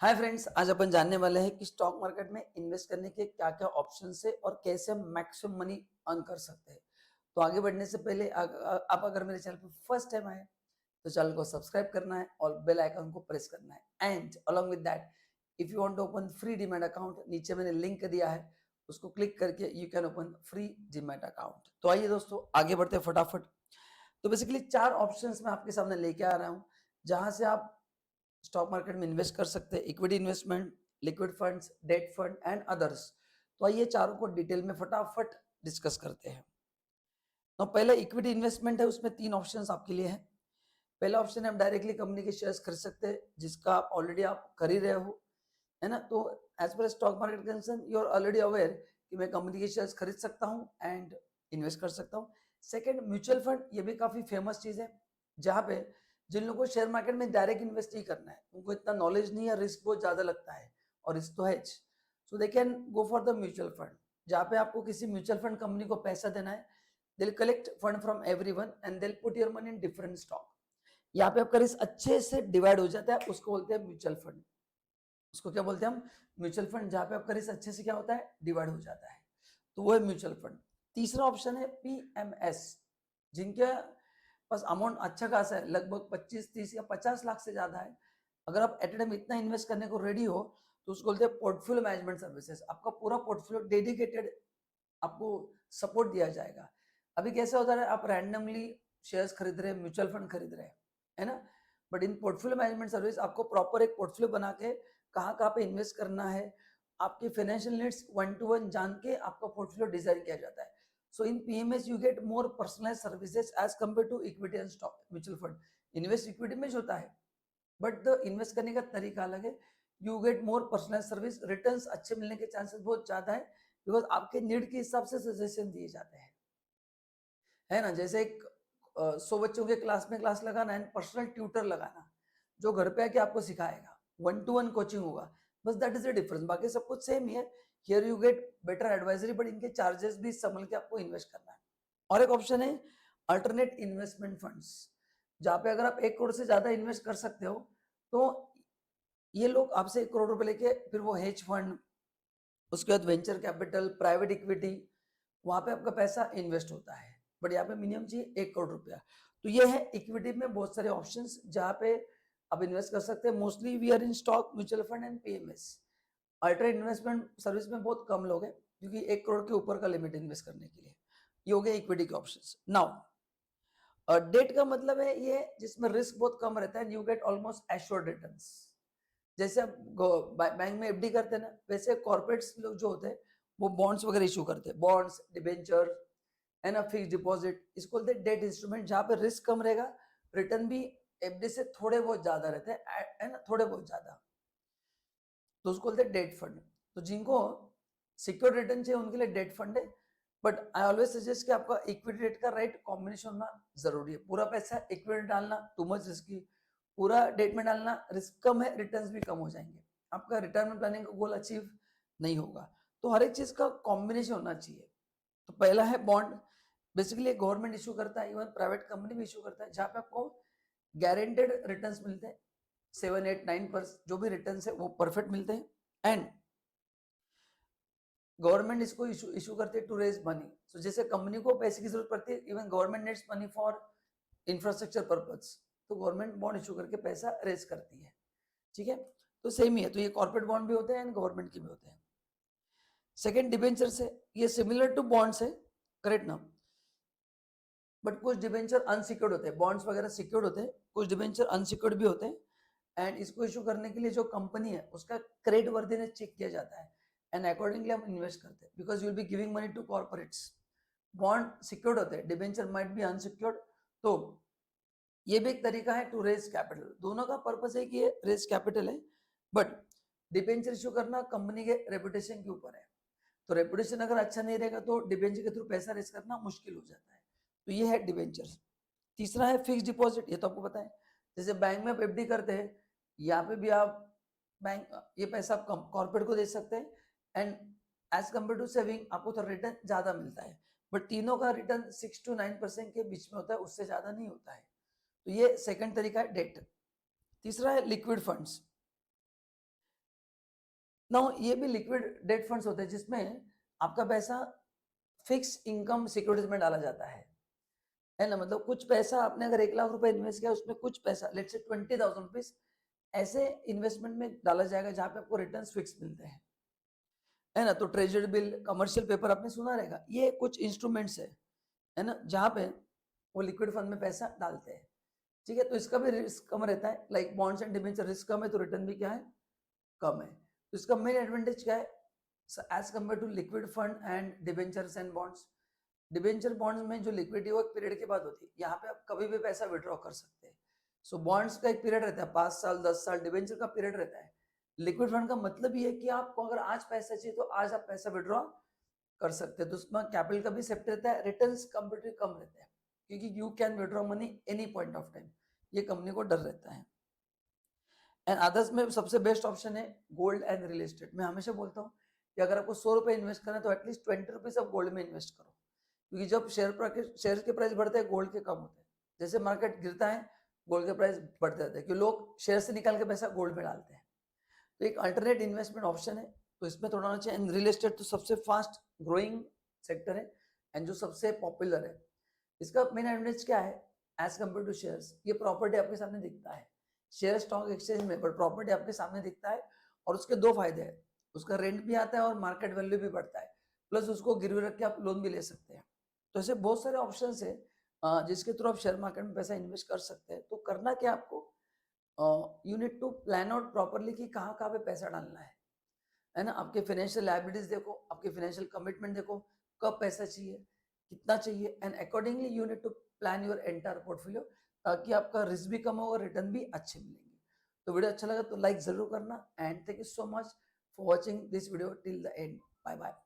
Hi friends, आज अपन जानने वाले हैं कि स्टॉक मार्केट में इन्वेस्ट करने के क्या-क्या ऑप्शंस है और कैसे हम मैक्सिमम मनी अर्न कर सकते हैं। तो आगे बढ़ने से पहले आप अगर मेरे चैनल पे फर्स्ट टाइम आए तो चैनल को सब्सक्राइब करना है और बेल आइकन को प्रेस करना है। And along with that, if you want to open free demat account, नीचे मैंने लिंक दिया है, उसको क्लिक करके you can open free demat account. तो आइए दोस्तों, आगे बढ़ते हैं फटाफट। तो बेसिकली 4 ऑप्शंस मैं आपके सामने लेके आ रहा हूँ, जहाँ से आप स्टॉक मार्केट में इन्वेस्ट कर सकते हैं। Equity investment, liquid funds, debt fund and others. तो आइए चारों को डिटेल में फटाफट डिस्कस करते हैं। तो पहले इक्विटी इन्वेस्टमेंट है, उसमें 3 ऑप्शंस आपके लिए हैं। पहला ऑप्शन है आप डायरेक्टली कंपनी के शेयर्स खरीद सकते हैं, जिसका आप ऑलरेडी आप कर ही रहे हो, है ना? तो as per stock market concern you are already aware कि मैं कंपनी के शेयर्स खरीद सकता हूँ एंड इन्वेस्ट कर सकता हूँ। सेकंड, म्यूचुअल फंड, ये भी काफी फेमस चीज है, जहाँ पे जिन लोगों को शेयर मार्केट में डायरेक्ट इन्वेस्ट नहीं करना है, उनको इतना नॉलेज नहीं है, रिस्क बहुत ज्यादा लगता है और रिस्क तो है, so they can go for the mutual fund, जहाँ पे आपको किसी म्यूचुअल फंड कंपनी को पैसा देना है। They'll collect fund from everyone and they'll put your money in different stock. यहाँ पे आपका रिस्क अच्छे से डिवाइड हो जाता है, उसको बोलते हैं म्यूचुअल फंड। उसको क्या बोलते हैं हम? म्यूचुअल फंड, जहाँ पे आपका रिस्क अच्छे से क्या होता है, डिवाइड हो जाता है। तो वो है म्यूचुअल फंड। तीसरा ऑप्शन है पीएमएस, जिनके पास अमाउंट अच्छा खासा है, लगभग 25, 30 या 50 लाख से ज्यादा है। अगर आप एट ए टाइम इतना इन्वेस्ट करने को रेडी हो, तो उसको बोलते हैं पोर्टफोलियो मैनेजमेंट सर्विसेज। आपका पूरा पोर्टफोलियो डेडिकेटेड आपको सपोर्ट दिया जाएगा। अभी कैसा होता है, आप रैंडमली शेयर्स खरीद रहे हैं, म्यूचुअल फंड खरीद रहे हैं, है ना? But in portfolio management service आपको प्रॉपर एक पोर्टफोलियो बना के कहाँ पे इन्वेस्ट करना है, आपकी फाइनेंशियल नीड्स 1 to 1 जान के आपका पोर्टफोलियो डिजाइन किया जाता है। So in PMS you get more personalised services as compared to equity and stock mutual fund. Invest equity में होता है, बट द इन्वेस्ट करने का तरीका अलग है। You get more personalised service, returns अच्छे मिलने के चांसेस बहुत ज्यादा है, बिकॉज आपके नीड के हिसाब से सजेशन दिए जाते हैं, है ना? जैसे एक 100 बच्चों के क्लास में क्लास लगाना है, पर्सनल ट्यूटर लगाना जो घर पे आके आपको सिखाएगा, 1 to 1 कोचिंग होगा, बस दैट इज द डिफरेंस। बाकी सब कुछ सेम ही है। Here you get better advisory, but इनके चार्जेस भी संभल के आपको इन्वेस्ट करना है। और एक ऑप्शन है अल्टरनेट इन्वेस्टमेंट फंड्स, जहाँ पे अगर आप 1 करोड़ से ज्यादा इन्वेस्ट कर सकते हो, तो ये लोग आपसे 1 करोड़ रुपए लेके फिर वो हेज फंड, उसके बाद वेंचर कैपिटल, प्राइवेट इक्विटी, वहां पे आपका पैसा इन्वेस्ट होता है। बट यहाँ पे मिनिमम चाहिए 1 करोड़ रुपया। तो ये है इक्विटी में बहुत सारे ऑप्शंस जहाँ पे आप इन्वेस्ट कर सकते हैं। Mostly we are in stock, mutual fund and PMS. Ultra investment service में बहुत कम लोग हैं, क्योंकि 1 करोड़ के ऊपर का लिमिट इन्वेस्ट करने के लिए। ये हो गया इक्विटी के ऑप्शन। नाउ डेट का मतलब है ये जिसमें रिस्क बहुत कम रहता है, you get almost assured returns. जैसे आप बैंक में एफडी करते हैं ना, वैसे कॉर्पोरेट्स लोग जो होते हैं वो बॉन्ड्स वगैरह इशू करते हैं, बॉन्ड्स, डिबेंचर, है ना, फिक्स डिपॉजिट, इसको बोलते हैं डेट इंस्ट्रूमेंट, जहाँ पे रिस्क कम रहेगा, रिटर्न भी एफडी से थोड़े बहुत ज्यादा रहते हैं, है ना, थोड़े बहुत ज्यादा। तो उसको बोलते हैं डेट फंड। तो जिनको सिक्योर रिटर्न चाहिए उनके लिए डेट फंड है। बट आई ऑलवेज सजेस्ट कि आपका इक्विटी रेट का राइट कॉम्बिनेशन होना जरूरी है। पूरा पैसा इक्विटी डालना टू मच रिस्की, पूरा डेट में डालना रिस्क कम है, रिटर्न्स भी कम हो जाएंगे, आपका रिटायरमेंट प्लानिंग का गोल अचीव नहीं होगा। तो हर एक चीज का कॉम्बिनेशन होना चाहिए। तो पहला है बॉन्ड, बेसिकली गवर्नमेंट इशू करता है, इवन प्राइवेट कंपनी भी इशू करता है, जहाँ पे आपको गारंटेड रिटर्न्स मिलते हैं, 7, 8, 9% जो भी रिटर्न्स है वो परफेक्ट मिलते हैं। एंड गवर्नमेंट इसको इशू करती है टू रेज मनी। सो जैसे कंपनी को पैसे की जरूरत पड़ती है, even government needs money for infrastructure purpose, तो गवर्नमेंट बॉन्ड इशू करके पैसा रेज करती है। ठीक है, तो सेम ही है। तो ये कॉर्पोरेट बॉन्ड भी होते हैं एंड गवर्नमेंट के भी होते हैं। सेकंड डिबेंचर से, ये सिमिलर टू बॉन्ड्स है, करेक्ट ना? बट कुछ डिबेंचर अनसिक्योर्ड होते हैं, बॉन्ड्स वगैरह सिक्योर्ड होते हैं, कुछ डिबेंचर अनसिक्योर्ड भी होते हैं। एंड इसको इशू करने के लिए जो कंपनी है उसका क्रेडिट वर्दीनेस चेक किया जाता है, एंड अकॉर्डिंगली हम इन्वेस्ट करते हैं, because you will be giving money to corporates. Bond secured होते हैं, डिबेंचर माइट बी अनसिक्योर्ड। तो ये भी एक तरीका है टू रेज कैपिटल। दोनों का पर्पस है कि ये रेज कैपिटल है, बट डिबेंचर इशू करना कंपनी के रेपुटेशन के ऊपर है। तो रेपुटेशन अगर अच्छा नहीं रहेगा तो डिबेंचर के थ्रू पैसा रेज करना मुश्किल हो जाता है। तो ये है डिबेंचर। तीसरा है फिक्स डिपॉजिट, ये तो आपको पता है, जैसे बैंक में आप एफडी करते हैं, यहाँ पे भी आप बैंक ये पैसा आप कॉर्पोरेट को दे सकते हैं, and as compare to saving आपको तो रिटर्न ज्यादा मिलता है। बट तीनों का रिटर्न 6 to 9% के बीच में होता है, उससे ज्यादा नहीं होता है। तो ये सेकंड तरीका है डेट। तीसरा है लिक्विड फंड्स। नाउ ये भी लिक्विड डेट फंड्स होते हैं जिसमें आपका पैसा फिक्स इनकम सिक्योरिटीज में डाला जाता है ना? मतलब कुछ पैसा आपने अगर 1 लाख रुपए इन्वेस्ट किया उसमें कुछ पैसा लेट्स से 20,000 रुपीज ऐसे इन्वेस्टमेंट में डाला जाएगा जहां पे आपको रिटर्न्स फिक्स मिलते हैं, है ना? तो ट्रेजरी बिल, कमर्शियल पेपर आपने सुना रहेगा, ये कुछ इंस्ट्रूमेंट्स है ना? जहां पे वो लिक्विड फंड में पैसा डालते हैं, ठीक है? तो इसका भी रिस्क कम रहता है, like bonds and debenture risk कम है तो रिटर्न भी क्या है, कम है। तो इसका मेन एडवांटेज क्या है as compare to liquid fund and debentures and bonds? Debenture bonds में जो लिक्विडिटी वो एक पीरियड के बाद होती है, यहाँ पे आप कभी भी पैसा विड्रॉ कर सकते हैं। सो बॉन्ड्स का एक पीरियड रहता है 5 साल 10 साल, डिबेंचर का पीरियड रहता है। लिक्विड फंड का मतलब ये है कि आपको अगर आज पैसा चाहिए तो आज आप पैसा विड्रॉ कर सकते हैं, तो उसमें कैपिटल का भी सेफ्टी रहता है, रिटर्न्स कंपेरेटिवली कम रहते हैं क्योंकि you can withdraw money any point of time, ये कंपनी को डर रहता है। एंड अदर्स में सबसे बेस्ट ऑप्शन है गोल्ड एंड रियल एस्टेट। मैं हमेशा बोलता हूँ कि अगर आपको 100 रुपए इन्वेस्ट करना है तो एटलीस्ट 20 रुपीज आप गोल्ड में इन्वेस्ट करो, क्योंकि जब शेयर के प्राइस बढ़ते हैं गोल्ड के कम होते हैं, जैसे मार्केट गिरता है गोल्ड के प्राइस बढ़ते रहते हैं, क्योंकि लोग शेयर से निकाल के पैसा गोल्ड में डालते हैं। तो एक अल्टरनेट इन्वेस्टमेंट ऑप्शन है, तो इसमें थोड़ा होना चाहिए। एंड रियल एस्टेट तो सबसे फास्ट ग्रोइंग सेक्टर है एंड जो सबसे पॉपुलर है। इसका मेन एडवांटेज क्या है एज कम्पेयर टू शेयर्स? ये प्रॉपर्टी आपके सामने दिखता है शेयर स्टॉक एक्सचेंज में, बट प्रॉपर्टी आपके सामने दिखता है और उसके दो फायदे हैं, उसका रेंट भी आता है और मार्केट वैल्यू भी बढ़ता है, प्लस उसको गिरवी रख के आप लोन भी ले सकते हैं। तो ऐसे बहुत सारे ऑप्शन है जिसके थ्रू आप शेयर मार्केट में पैसा इन्वेस्ट कर सकते हैं। तो करना क्या आपको, you need to plan out properly कि कहाँ कहाँ पे पैसा डालना है ना? आपके फाइनेंशियल लायबिलिटीज देखो, आपके फाइनेंशियल कमिटमेंट देखो, कब पैसा चाहिए, कितना चाहिए, and accordingly you need to plan your entire portfolio, ताकि आपका रिस्क भी कम होगा, रिटर्न भी अच्छे मिलेंगे। तो वीडियो अच्छा लगा तो लाइक जरूर करना and thank you so much for watching this video till the end. Bye bye.